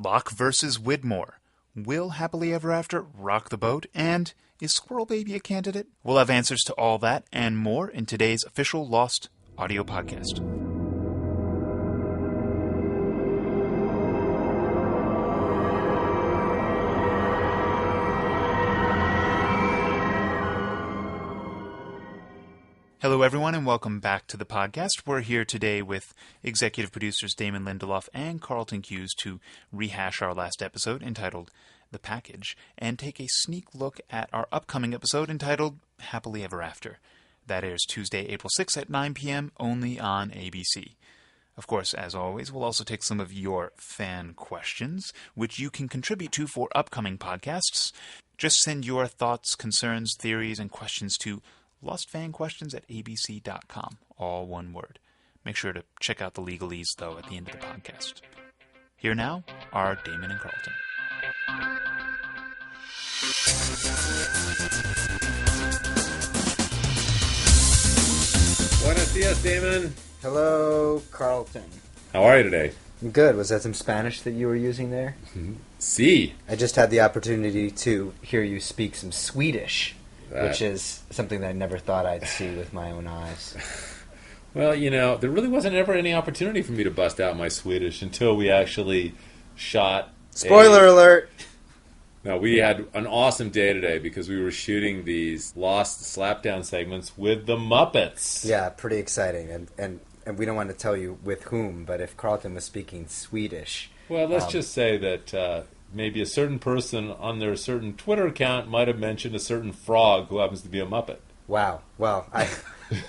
Locke versus Widmore. Will Happily Ever After rock the boat? And is Squirrel Baby a candidate? We'll have answers to all that and more in today's official Lost audio podcast. Hello, everyone, and welcome back to the podcast. We're here today with executive producers Damon, Lindelof, and Carlton, Cuse to rehash our last episode entitled The Package and take a sneak look at our upcoming episode entitled Happily Ever After. That airs Tuesday, April 6th at 9 p.m. only on ABC. Of course, as always, we'll also take some of your fan questions, which you can contribute to for upcoming podcasts. Just send your thoughts, concerns, theories, and questions to lostfanquestions@abc.com, all one word. Make sure to check out the legalese, though, at the end of the podcast. Here now are Damon and Carlton. Buenos dias, Damon. Hello, Carlton. How are you today? I'm good. Was that some Spanish that you were using there? Si. I just had the opportunity to hear you speak some Swedish, which is something that I never thought I'd see with my own eyes. Well, you know, there really wasn't ever any opportunity for me to bust out my Swedish until we actually shot. Spoiler alert! No, we had an awesome day today because we were shooting these Lost slapdown segments with the Muppets. Yeah, pretty exciting. And we don't want to tell you with whom, but if Carlton was speaking Swedish... Well, let's just say that maybe a certain person on their certain Twitter account might have mentioned a certain frog who happens to be a Muppet. Wow. Well,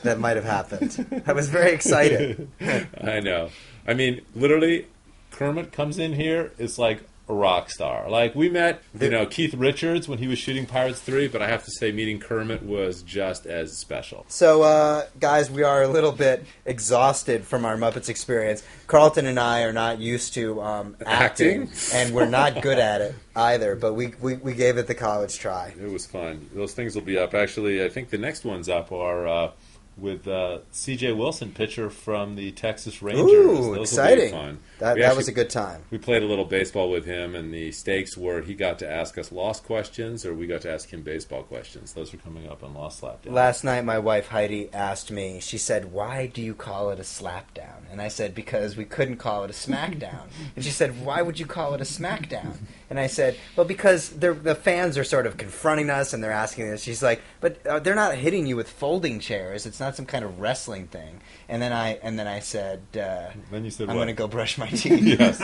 that might have happened. I was very excited. I know. I mean, literally, Kermit comes in here, it's like a rock star. Like, we met, Keith Richards when he was shooting Pirates 3, but I have to say meeting Kermit was just as special. So, guys, we are a little bit exhausted from our Muppets experience. Carlton and I are not used to acting, and we're not good at it either, but we gave it the college try. It was fun. Those things will be up. Actually, I think the next ones up are... with C.J. Wilson, pitcher from the Texas Rangers. Ooh, those exciting. Will be fun. That was a good time. We played a little baseball with him, and the stakes were he got to ask us Lost questions, or we got to ask him baseball questions. Those are coming up on Lost Slapdown. Last night, my wife Heidi asked me, she said, "Why do you call it a slapdown?" And I said, "Because we couldn't call it a smackdown." And she said, "Why would you call it a smackdown?" And I said, "Well, because the fans are sort of confronting us, and they're asking us." She's like, "But they're not hitting you with folding chairs. It's not some kind of wrestling thing." And then I said, then you said, "I'm going to go brush my teeth." Yes.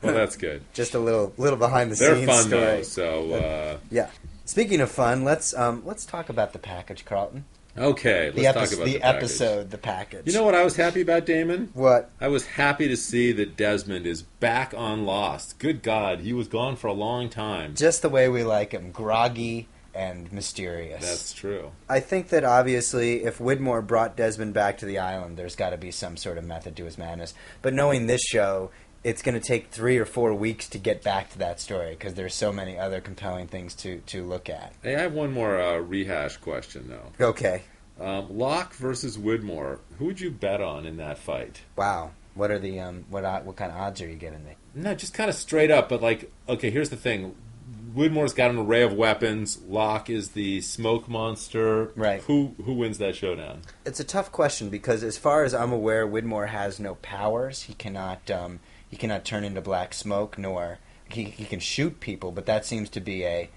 Well, that's good. Just a little behind the They're scenes fun story. though. So yeah. Speaking of fun, let's talk about the package, Carlton. Okay, let's talk about the episode, the package. You know what I was happy about, Damon? What? I was happy to see that Desmond is back on Lost. Good God, he was gone for a long time. Just the way we like him, groggy and mysterious. That's true. I think that obviously if Widmore brought Desmond back to the island, there's got to be some sort of method to his madness. But knowing this show, it's going to take 3 or 4 weeks to get back to that story because there's so many other compelling things to look at. Hey, I have one more rehash question, though. Okay. Locke versus Widmore. Who would you bet on in that fight? Wow. What are the what kind of odds are you getting there? No, just kind of straight up. But okay, here's the thing. Widmore's got an array of weapons. Locke is the smoke monster. Right. Who wins that showdown? It's a tough question because as far as I'm aware, Widmore has no powers. He cannot turn into black smoke, nor he can shoot people, but that seems to be a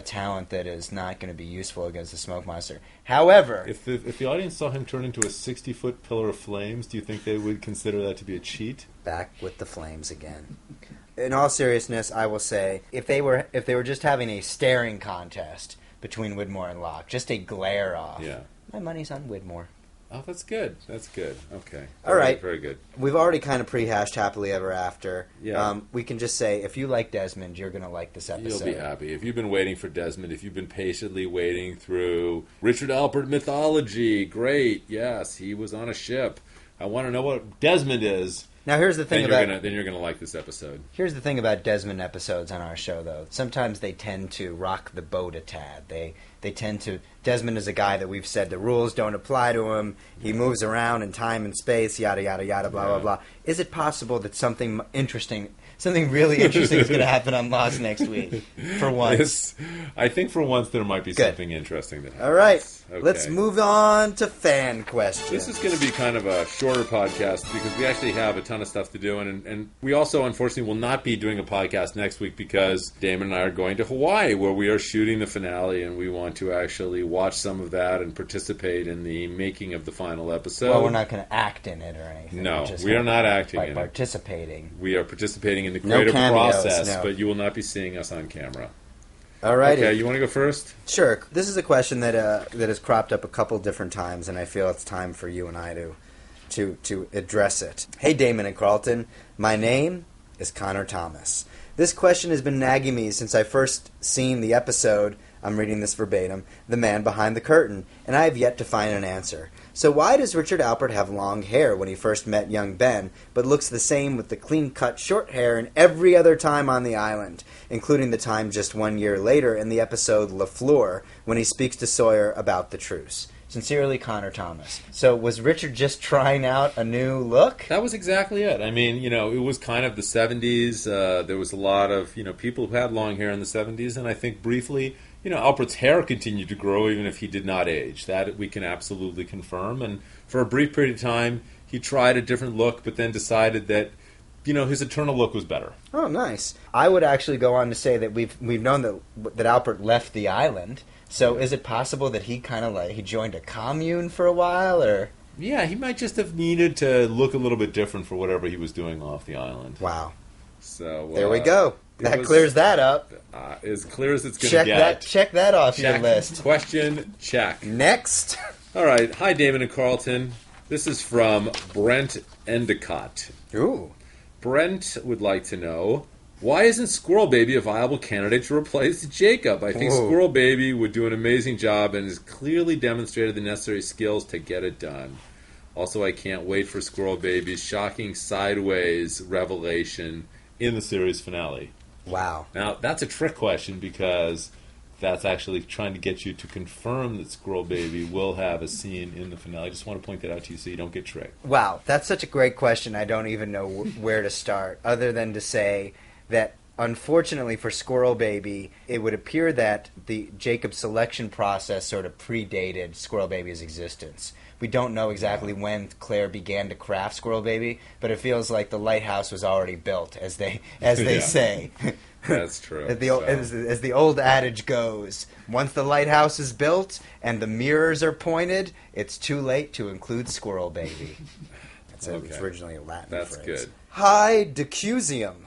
talent that is not going to be useful against the smoke monster. However, if the audience saw him turn into a 60-foot pillar of flames, do you think they would consider that to be a cheat? Back with the flames again. In all seriousness, I will say if they were just having a staring contest between Widmore and Locke, just a glare off. Yeah. My money's on Widmore. Oh, that's good. That's good. Okay. All right. Very good. We've already kind of prehashed Happily Ever After. Yeah. We can just say, if you like Desmond, you're going to like this episode. You'll be happy. If you've been waiting for Desmond, if you've been patiently waiting through Richard Alpert mythology, great. Yes, he was on a ship. I want to know what Desmond is. Now, here's the thing then you're gonna like this episode. Here's the thing about Desmond episodes on our show, though. Sometimes they tend to rock the boat a tad. They tend to... Desmond is a guy that we've said the rules don't apply to him. He moves around in time and space, yada, yada, yada, blah, blah, blah. Is it possible that something interesting something really interesting is going to happen on Lost next week. For once. I think for once there might be something interesting that happens. All right. Okay. Let's move on to fan questions. This is going to be kind of a shorter podcast because we actually have a ton of stuff to do. And we also, unfortunately, will not be doing a podcast next week because Damon and I are going to Hawaii where we are shooting the finale and we want to actually watch some of that and participate in the making of the final episode. Well, we're not going to act in it or anything. No, we are not acting in it. Participating. We are participating in the creative process, but you will not be seeing us on camera. All right. Okay, you want to go first? Sure. This is a question that has cropped up a couple different times, and I feel it's time for you and I to address it. Hey, Damon and Carlton. My name is Connor Thomas. This question has been nagging me since I first seen the episode. I'm reading this verbatim. The Man Behind the Curtain, and I have yet to find an answer. So why does Richard Alpert have long hair when he first met young Ben, but looks the same with the clean-cut short hair in every other time on the island, including the time just 1 year later in the episode La Fleur, when he speaks to Sawyer about the truce? Sincerely, Connor Thomas. So was Richard just trying out a new look? That was exactly it. I mean, it was kind of the 70s. There was a lot of, people who had long hair in the 70s, and I think briefly, Alpert's hair continued to grow even if he did not age. That we can absolutely confirm. And for a brief period of time, he tried a different look, but then decided that, his eternal look was better. Oh, nice. I would actually go on to say that we've known that Alpert left the island. So is it possible that he he joined a commune for a while, or? Yeah, he might just have needed to look a little bit different for whatever he was doing off the island. Wow. So there we go. That clears that up. As clear as it's going to get. Check that off your list. Question, check. Next. All right. Hi, Damon and Carlton. This is from Brent Endicott. Ooh. Brent would like to know, why isn't Squirrel Baby a viable candidate to replace Jacob? I think Squirrel Baby would do an amazing job and has clearly demonstrated the necessary skills to get it done. Also, I can't wait for Squirrel Baby's shocking sideways revelation in the series finale. Wow. Now, that's a trick question because that's actually trying to get you to confirm that Squirrel Baby will have a scene in the finale. I just want to point that out to you so you don't get tricked. Wow, that's such a great question. I don't even know where to start, other than to say that, unfortunately for Squirrel Baby, it would appear that the Jacob selection process sort of predated Squirrel Baby's existence. We don't know exactly when Claire began to craft Squirrel Baby, but it feels like the lighthouse was already built, as they say. That's true. As the old adage goes, once the lighthouse is built and the mirrors are pointed, it's too late to include Squirrel Baby. It's originally a Latin phrase. That's good. Hi, Decusium.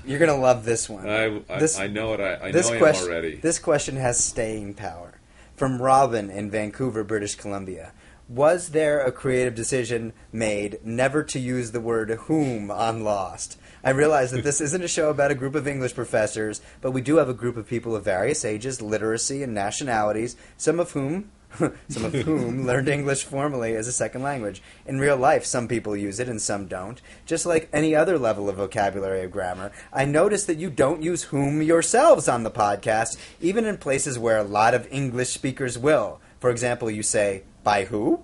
You're going to love this one. I know it. I know I am already. This question has staying power. From Robin in Vancouver, British Columbia. Was there a creative decision made never to use the word whom on Lost? I realize that this isn't a show about a group of English professors, but we do have a group of people of various ages, literacy, and nationalities, some of whom learned English formally as a second language. In real life, some people use it and some don't. Just like any other level of vocabulary or grammar, I noticed that you don't use whom yourselves on the podcast, even in places where a lot of English speakers will. For example, you say, by who?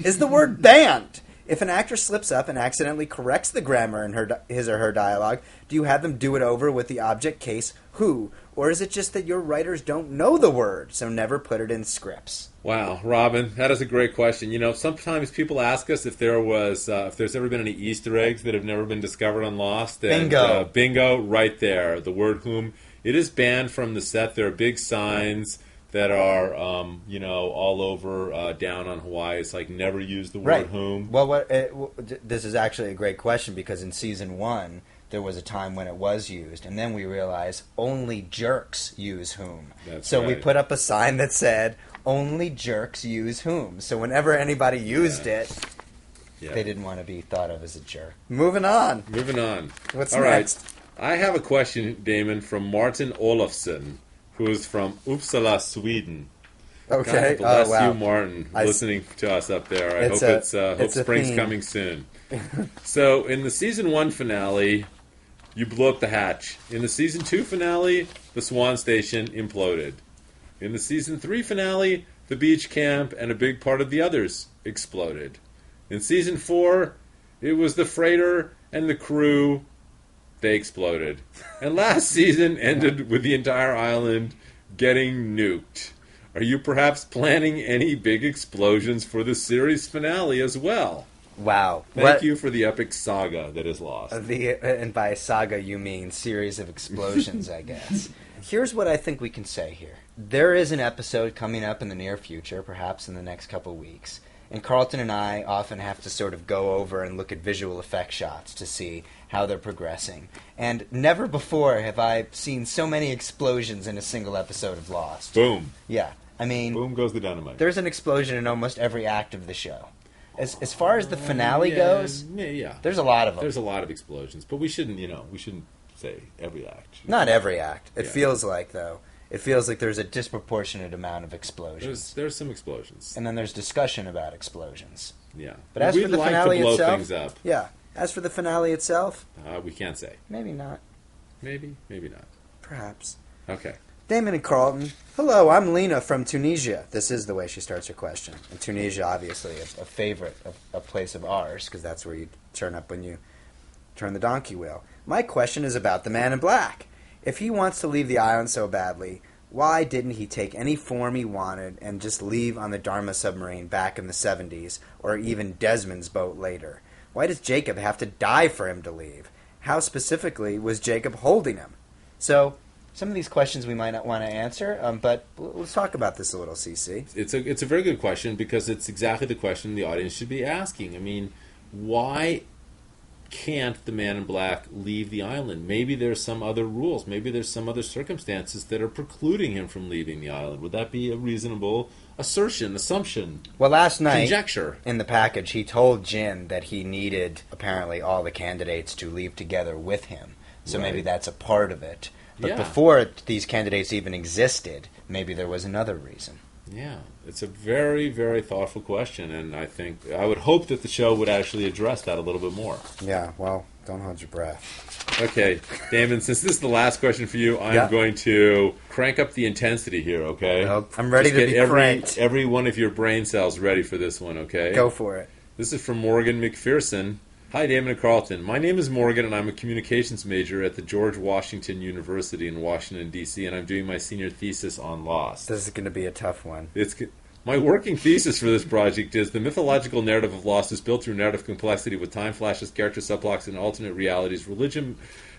Is the word banned? If an actor slips up and accidentally corrects the grammar in his or her dialogue, do you have them do it over with the object case who? Or is it just that your writers don't know the word, so never put it in scripts? Wow, Robin, that is a great question. Sometimes people ask us if there's ever been any Easter eggs that have never been discovered on Lost. And, bingo. Bingo, right there. The word whom. It is banned from the set. There are big signs that are, all over down on Hawaii. It's like never use the word whom. Well, this is actually a great question because in season 1, there was a time when it was used, and then we realized only jerks use whom. So we put up a sign that said, only jerks use whom. So whenever anybody used it, they didn't want to be thought of as a jerk. Moving on. What's All next? Right. I have a question, Damon, from Martin Olofsson, who is from Uppsala, Sweden. Okay. God bless you, Martin, listening to us up there. I hope spring's coming soon. So, in the season 1 finale, you blew up the hatch. In the season 2 finale, the Swan Station imploded. In the season 3 finale, the beach camp and a big part of the others exploded. In season 4, it was the freighter and the crew, they exploded. And last season ended with the entire island getting nuked. Are you perhaps planning any big explosions for the series finale as well? Wow. Thank you for the epic saga that is Lost. And by saga, you mean series of explosions, I guess. Here's what I think we can say here. There is an episode coming up in the near future, perhaps in the next couple weeks, and Carlton and I often have to sort of go over and look at visual effect shots to see how they're progressing. And never before have I seen so many explosions in a single episode of Lost. Boom. Yeah. I mean, Boom goes the dynamite. there's an explosion in almost every act of the show. As far as the finale goes, there's a lot of them. There's a lot of explosions, but we shouldn't say every act. Not every act. It Yeah. feels like, though. It feels like there's a disproportionate amount of explosions. There's some explosions. And then there's discussion about explosions. Yeah. But as we'd for the like finale to blow itself, things up. yeah. As for the finale itself, We can't say. maybe not. Maybe not. Perhaps. Okay. Damon and Carlton. Hello, I'm Lena from Tunisia. This is the way she starts her question. And Tunisia, obviously, a favorite, a place of ours, because that's where you turn up when you turn the donkey wheel. My question is about the man in black. If he wants to leave the island so badly, why didn't he take any form he wanted and just leave on the Dharma submarine back in the 70s, or even Desmond's boat later? Why does Jacob have to die for him to leave? How specifically was Jacob holding him? So, some of these questions we might not want to answer, but let's talk about this a little, CC. It's a very good question because it's exactly the question the audience should be asking. I mean, why can't the man in black leave the island? Maybe there's some other rules. Maybe there's some other circumstances that are precluding him from leaving the island. Would that be a reasonable assumption? Well, last night, conjecture. In the package, he told Jin that he needed, apparently, all the candidates to leave together with him. So Right. maybe that's a part of it. But Yeah. before these candidates even existed, maybe there was another reason. Yeah, it's a very, very thoughtful question, and I would hope that the show would actually address that a little bit more. Yeah, well, don't hold your breath. Okay, Damon, since this is the last question for you, I'm Yeah. going to crank up the intensity here, okay? Oh, I'm ready Just to get be cranked. every one of your brain cells ready for this one, okay? Go for it. This is from Morgan McPherson. Hi, Damon and Carlton. My name is Morgan, and I'm a communications major at the George Washington University in Washington, D.C., and I'm doing my senior thesis on Lost. This is going to be a tough one. My working thesis for this project is the mythological narrative of Lost is built through narrative complexity with time flashes, character subplots, and alternate realities, religion,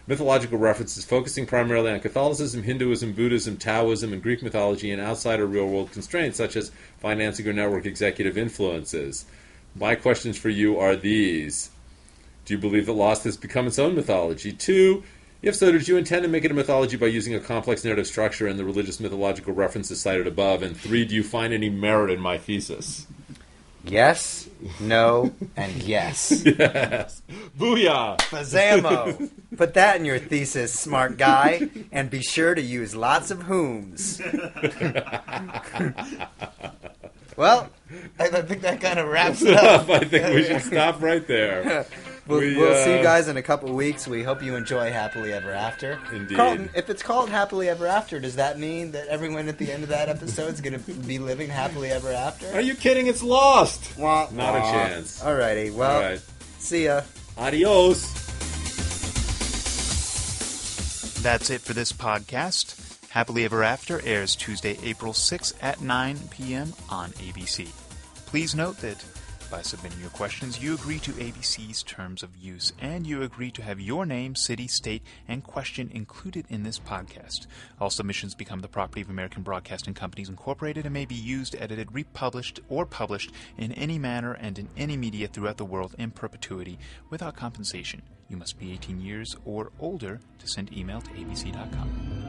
mythological references, focusing primarily on Catholicism, Hinduism, Buddhism, Taoism, and Greek mythology, and outsider real-world constraints such as financing or network executive influences. My questions for you are these. Do you believe that Lost has become its own mythology? 2, if so, did you intend to make it a mythology by using a complex narrative structure and the religious mythological references cited above? And 3, do you find any merit in my thesis? Yes, no, and yes. Yes. Booyah! Bazamo! Put that in your thesis, smart guy, and be sure to use lots of whom's. Well, I think that kind of wraps it up. I think we should stop right there. We'll see you guys in a couple weeks. We hope you enjoy Happily Ever After. Indeed. Carlton, if it's called Happily Ever After, does that mean that everyone at the end of that episode is going to be living happily ever after? Are you kidding? It's Lost! Wah, Not a wah. chance. Alrighty, well, All right. see ya. Adios! That's it for this podcast. Happily Ever After airs Tuesday, April 6th at 9 p.m. on ABC. Please note that by submitting your questions, you agree to ABC's terms of use, and you agree to have your name, city, state, and question included in this podcast. All submissions become the property of American Broadcasting Companies Incorporated and may be used, edited, republished, or published in any manner and in any media throughout the world in perpetuity without compensation. You must be 18 years or older to send email to abc.com.